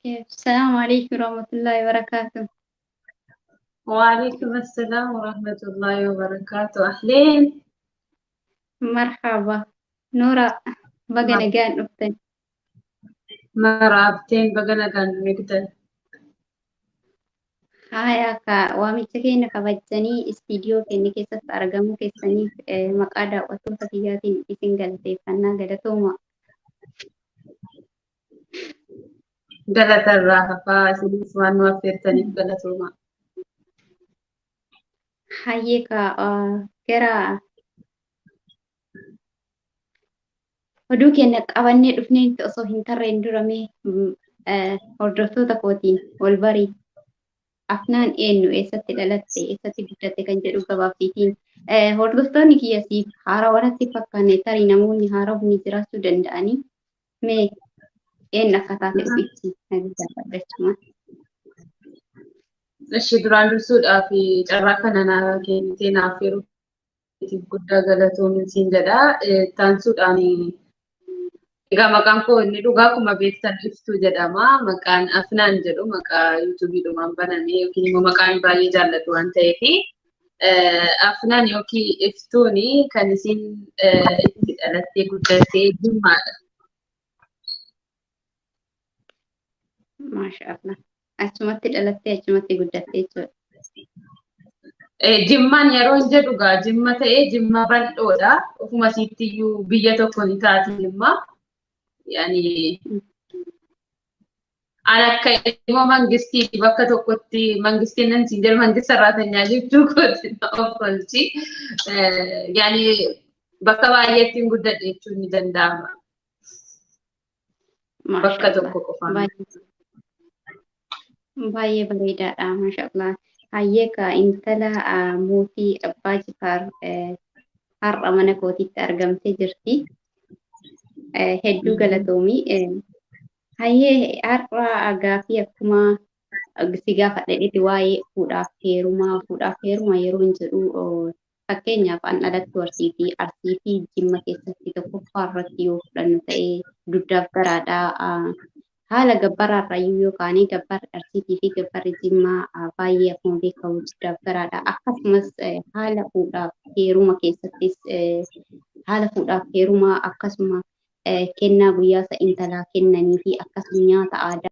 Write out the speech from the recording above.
كيف السلام عليكم ورحمة الله وبركاته. وعليكم السلام ورحمة الله وبركاته. أهلين. مرحبا نورا بقى مر- نجان أختي. مرحبتين بقنا كان مقدر. هاي أكا وامتكين كبجني استديو كني كيسة أرجمو كيسني مقادة وتوفى كياتين إسنجل تيفنا جلتوما. قلت الراحة فاسمس وان وفرتني قلتوما. هاي كا كرا ودو كنا أبني دفنين تأصو هنترين درامي هردفتو تكوتين والبري afnaan eenyu eessatti dhalatte eessatti guddatte kan jedhu gabaabsiitiin hordoftoonni kiyyasiif haarawwanatti fakkaanne tarii namoonni haarawni jiraachuu danda'anii mee een akka taate of ibsi nagaafaddachuma. Ishee duraan dursuudhaaf carraa kana naa kennitee naaf yeroo guddaa galatoomuu siin jedha. Taansuudhaan egaa maqaan koo inni dhugaa akkuma beektan Iftuu jedhama. Maqaan Afnaan jedhu maqaa yuutuubiidhumaan baname yookiin immoo maqaan baay'ee jaalladhu waan ta'eef Afnaan yookiin Iftuun kan isin itti dhalattee guddattee Jimmaadha. Maashaallah. Achumatti dhalattee achumatti guddatte jechuudha. Jimmaan yeroo hin jedhu gaa Jimma ta'ee Jimma bal'oodha. Ofuma isiittiyyuu biyya tokko ni taati Jimma. Yani an akka immoo mangistiiti bakka tokkotti mangistiin nan siin jedhu mangista sarraatanya jechuu kooti of tolchi. Yani bakka baay'eetti hin guddadhe jechuun ni danda'ama. Bakka tokko qofaan. Baay'ee bareedaadha maashaallah. Hayyee ka intala mootii abbaa Jifaar har'a mana kootiitti argamtee jirti. Hedduu galatoomii. Hayyee har'a gaaffii akkuma si gaafadheetti waa'ee fuudhaaf heerumaa yeroo hin jedhu fakkeenyaaf an dhalattu arsii fi jimma keessatti tokkoffaa irratti yoo fudhannu ta'ee dugdaaf garaadhaa. Haala gabbaraarra yookaan gabbarri arsiitii fi gabbarri jimmaa baay'ee akkuma beekamu dugdaaf garaadha. Akkasumas haala fuudhaaf heeruma keessattis haala fuudhaaf heerumaa akkasuma kennaa guyyaasa intalaa kennanii fi akkasuma nyaata aadaa